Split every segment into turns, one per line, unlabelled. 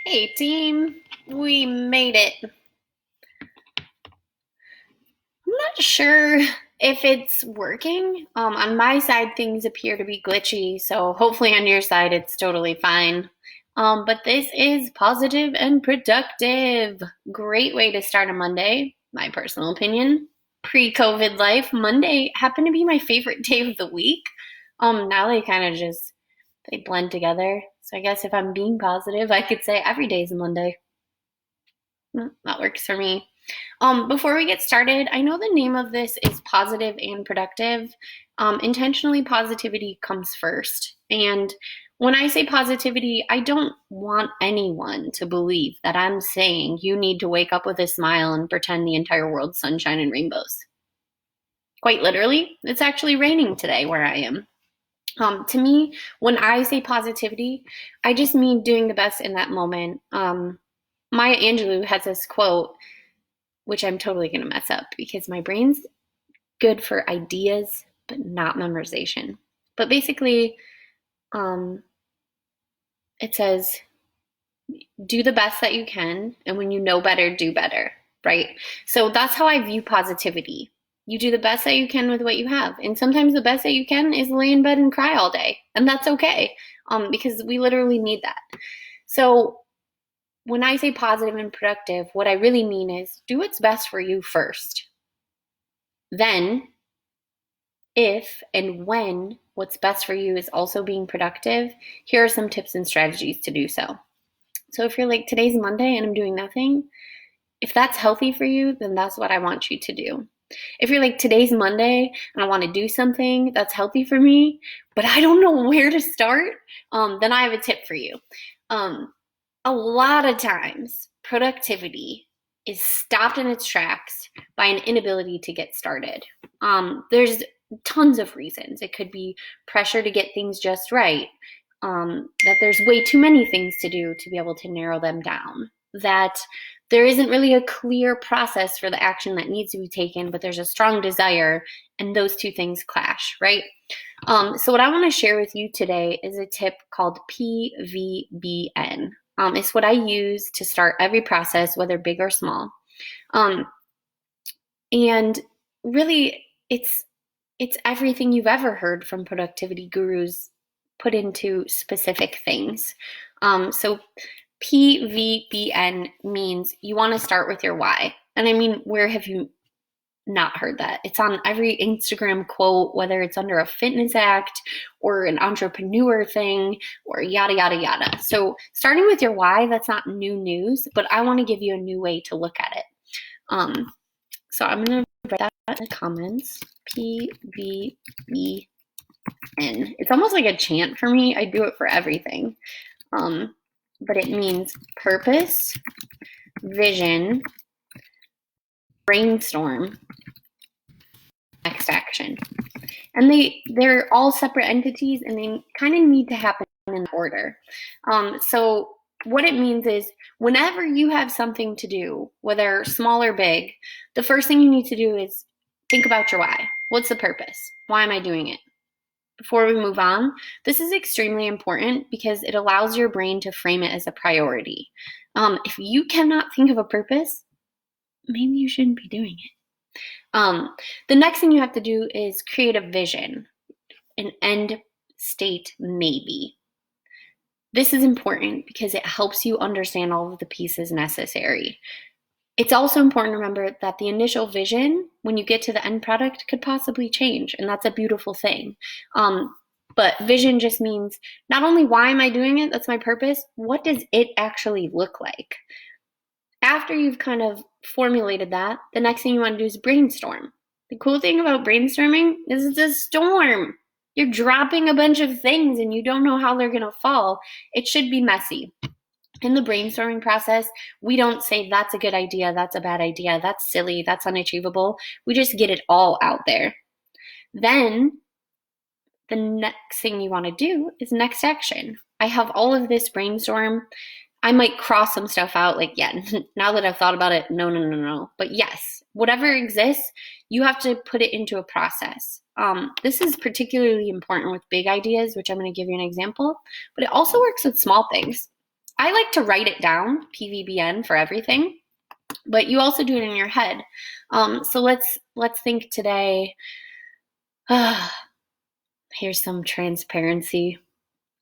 Hey team, we made it. I'm not sure if it's working. On my side, things appear to be glitchy, so hopefully on your side it's totally fine. But this is positive and productive. Great way to start a Monday, my personal opinion. Pre-COVID life, Monday happened to be my favorite day of the week. Now they kind of just they blend together. So I guess if I'm being positive, I could say every day is a Monday. That works for me. Before we get started, I know the name of this is positive and productive. Intentionally, positivity comes first. And when I say positivity, I don't want anyone to believe that I'm saying you need to wake up with a smile and pretend the entire world's sunshine and rainbows. Quite literally, it's actually raining today where I am. To me, when I say positivity, I just mean doing the best in that moment. Maya Angelou has this quote which I'm totally going to mess up because my brain's good for ideas, but not memorization. But basically, um, it says, do the best that you can, and when you know better, do better, right? So that's how I view positivity. You do the best that you can with what you have. And sometimes the best that you can is lay in bed and cry all day. And that's okay, because we literally need that. So when I say positive and productive, what I really mean is do what's best for you first. Then, if and when what's best for you is also being productive, here are some tips and strategies to do so. So, if you're like, today's Monday and I'm doing nothing, if that's healthy for you, then that's what I want you to do. If you're like, today's Monday and I want to do something that's healthy for me, but I don't know where to start, then I have a tip for you. A lot of times, productivity is stopped in its tracks by an inability to get started. There's tons of reasons. It could be pressure to get things just right, that there's way too many things to do to be able to narrow them down, that there isn't really a clear process for the action that needs to be taken, but there's a strong desire, and those two things clash, right? So what I want to share with you today is a tip called PVBN. It's what I use to start every process, whether big or small. And really, it's everything you've ever heard from productivity gurus put into specific things. So PVBN means you want to start with your why. And I mean, where have you not heard that? It's on every Instagram quote, whether it's under a fitness act or an entrepreneur thing or yada, yada, yada. So starting with your why, that's not new news, but I want to give you a new way to look at it. So I'm going to write that in the comments. PVBN. It's almost like a chant for me. I do it for everything. But it means purpose, vision, brainstorm, next action. And they're all separate entities and they kind of need to happen in order. So what it means is whenever you have something to do, whether small or big, the first thing you need to do is think about your why. What's the purpose? Why am I doing it? Before we move on, this is extremely important because it allows your brain to frame it as a priority. If you cannot think of a purpose, maybe you shouldn't be doing it. The next thing you have to do is create a vision, an end state maybe. This is important because it helps you understand all of the pieces necessary. It's also important to remember that the initial vision, when you get to the end product, could possibly change, and that's a beautiful thing. But vision just means not only why am I doing it, that's my purpose, what does it actually look like? After you've kind of formulated that, the next thing you want to do is brainstorm. The cool thing about brainstorming is it's a storm. You're dropping a bunch of things and you don't know how they're going to fall. It should be messy. In the brainstorming process, we don't say that's a good idea, that's a bad idea, that's silly, that's unachievable. We just get it all out there. Then the next thing you want to do is next action. I have all of this brainstorm. I might cross some stuff out, like, yeah, now that I've thought about it, no. But yes, whatever exists, you have to put it into a process. This is particularly important with big ideas, which I'm going to give you an example, but it also works with small things. I like to write it down, PVBN for everything, but you also do it in your head. So let's think today. Here's some transparency.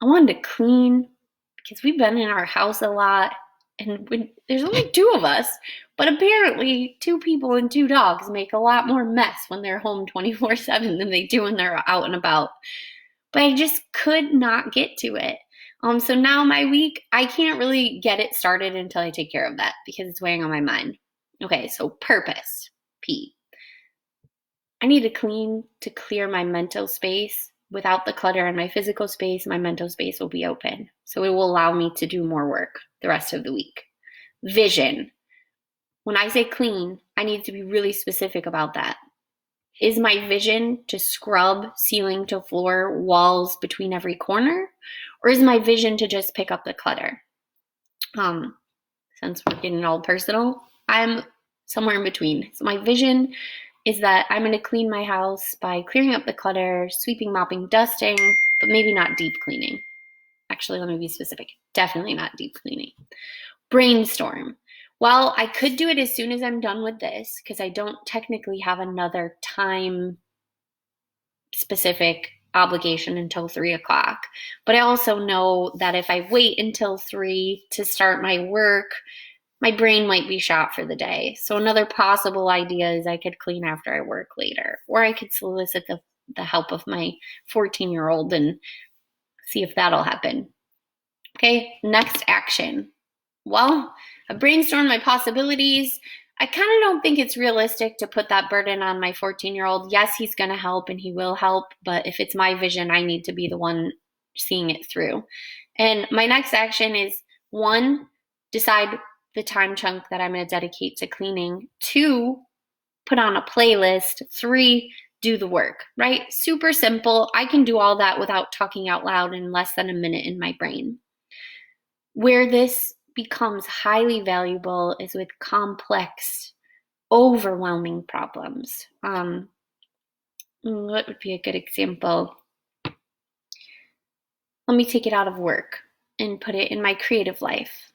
I wanted to clean because we've been in our house a lot, and there's only two of us, but apparently 2 people and 2 dogs make a lot more mess when they're home 24/7 than they do when they're out and about. But I just could not get to it. So now my week, I can't really get it started until I take care of that because it's weighing on my mind. Okay, so purpose, P. I need to clean to clear my mental space. Without the clutter in my physical space, my mental space will be open. So it will allow me to do more work the rest of the week. Vision. When I say clean, I need to be really specific about that. Is my vision to scrub ceiling to floor, walls between every corner? Or is my vision to just pick up the clutter? Since we're getting all personal, I'm somewhere in between. So my vision is that I'm going to clean my house by clearing up the clutter, sweeping, mopping, dusting, but maybe not deep cleaning. Actually, let me be specific. Definitely not deep cleaning. Brainstorm. Well, I could do it as soon as I'm done with this because I don't technically have another time specific obligation until 3 o'clock. But I also know that if I wait until 3 to start my work, my brain might be shot for the day. So another possible idea is I could clean after I work later, or I could solicit the help of my 14-year-old and see if that'll happen. Okay, next action. Well, I brainstormed my possibilities. I kind of don't think it's realistic to put that burden on my 14-year-old. Yes, he's going to help and he will help, but if it's my vision, I need to be the one seeing it through. And my next action is 1, decide the time chunk that I'm going to dedicate to cleaning. 2, put on a playlist. 3, do the work, right? Super simple. I can do all that without talking out loud in less than a minute in my brain. Where this becomes highly valuable is with complex, overwhelming problems. What would be a good example? Let me take it out of work and put it in my creative life.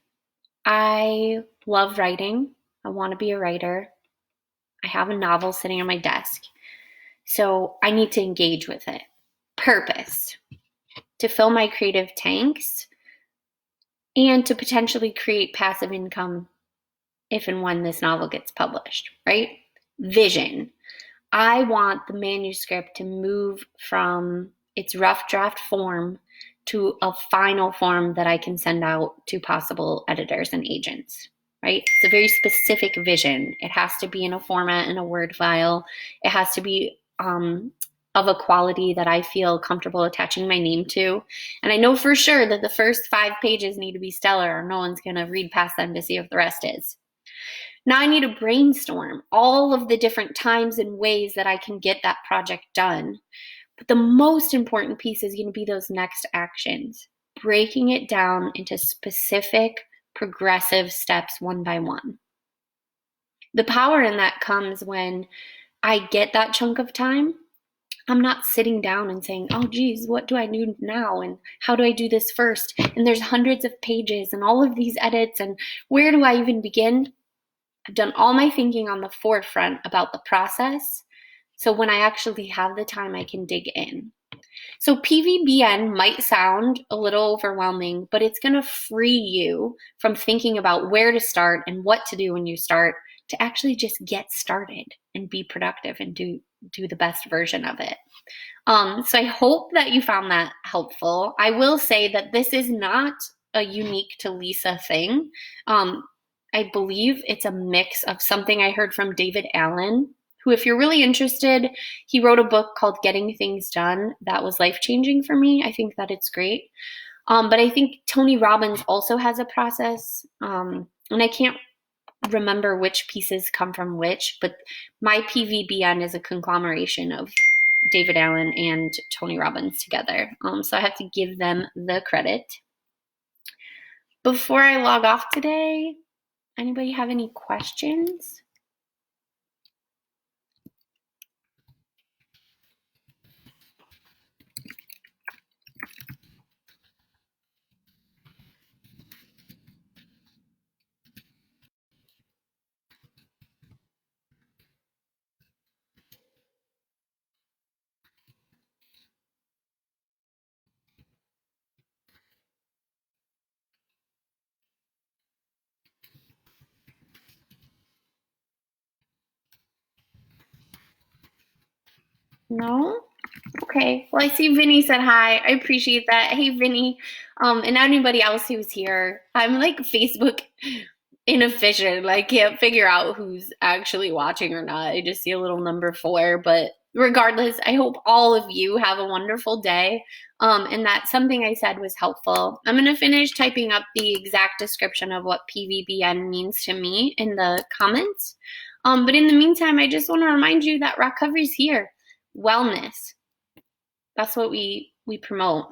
I love writing. I want to be a writer. I have a novel sitting on my desk. So I need to engage with it. Purpose. To fill my creative tanks and to potentially create passive income if and when this novel gets published, right? Vision. I want the manuscript to move from its rough draft form to a final form that I can send out to possible editors and agents, right? It's a very specific vision. It has to be in a format in a Word file. It has to be of a quality that I feel comfortable attaching my name to. And I know for sure that the first 5 pages need to be stellar or no one's going to read past them to see if the rest is. Now I need to brainstorm all of the different times and ways that I can get that project done. But the most important piece is going to be those next actions, breaking it down into specific, progressive steps one by one. The power in that comes when I get that chunk of time. I'm not sitting down and saying, oh, geez, what do I do now? And how do I do this first? And there's hundreds of pages and all of these edits. And where do I even begin? I've done all my thinking on the forefront about the process. So when I actually have the time, I can dig in. So PVBN might sound a little overwhelming, but it's going to free you from thinking about where to start and what to do when you start to actually just get started and be productive and do the best version of it. So I hope that you found that helpful. I will say that this is not a unique to Lisa thing. I believe it's a mix of something I heard from David Allen, who, if you're really interested, he wrote a book called Getting Things Done that was life-changing for me. I think that it's great. But I think Tony Robbins also has a process, and I can't remember which pieces come from which, but my PVBN is a conglomeration of David Allen and Tony Robbins together. So I have to give them the credit. Before I log off today, anybody have any questions? No? Okay. Well, I see Vinny said hi. I appreciate that. Hey, Vinny. And anybody else who's here. I'm like Facebook inefficient. I can't figure out who's actually watching or not. I just see a little number 4. But regardless, I hope all of you have a wonderful day. And that something I said was helpful. I'm going to finish typing up the exact description of what PVBN means to me in the comments. But in the meantime, I just want to remind you that recovery's here. Wellness. That's what we promote.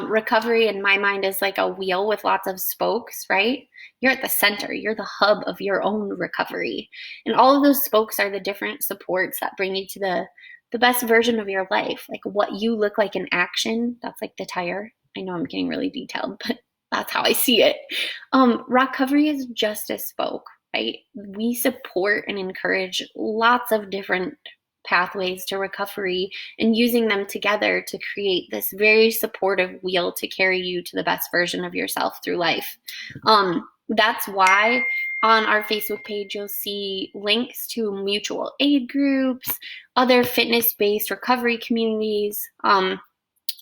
Recovery in my mind is like a wheel with lots of spokes, right? You're at the center, you're the hub of your own recovery. And all of those spokes are the different supports that bring you to the best version of your life. Like what you look like in action, that's like the tire. I know I'm getting really detailed, but that's how I see it. Recovery is just a spoke, right? We support and encourage lots of different pathways to recovery and using them together to create this very supportive wheel to carry you to the best version of yourself through life. That's why on our Facebook page, you'll see links to mutual aid groups, other fitness-based recovery communities, but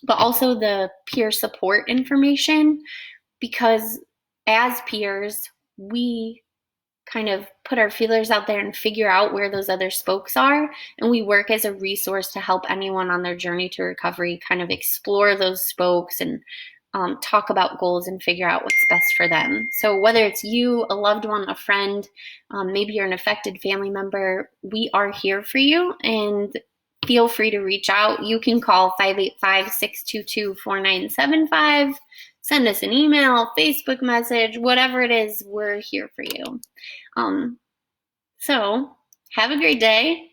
also the peer support information, because as peers, we kind of put our feelers out there and figure out where those other spokes are. And we work as a resource to help anyone on their journey to recovery kind of explore those spokes and talk about goals and figure out what's best for them. So whether it's you, a loved one, a friend, maybe you're an affected family member, we are here for you, and feel free to reach out. You can call 585-622-4975. Send us an email, Facebook message, whatever it is, we're here for you. So have a great day.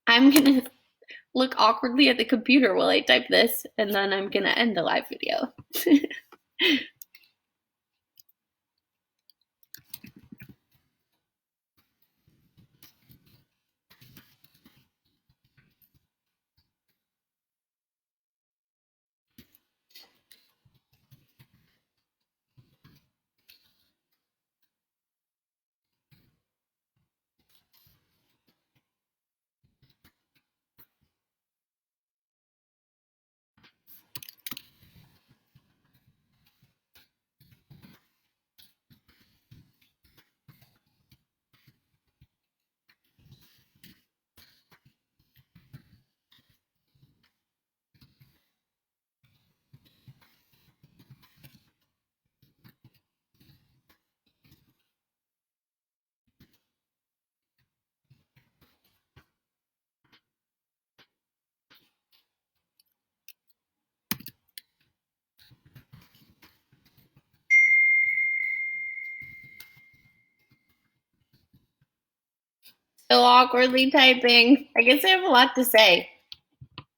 I'm going to look awkwardly at the computer while I type this, and then I'm going to end the live video. Still awkwardly typing. I guess I have a lot to say.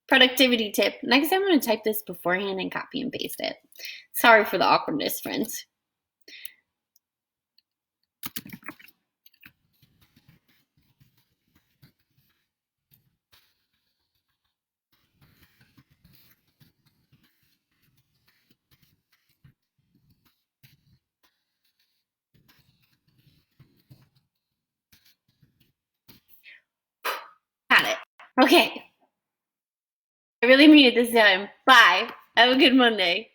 Productivity tip. Next time I'm going to type this beforehand and copy and paste it. Sorry for the awkwardness, friends. Got it. Okay. I really mean it this time. Bye. Have a good Monday.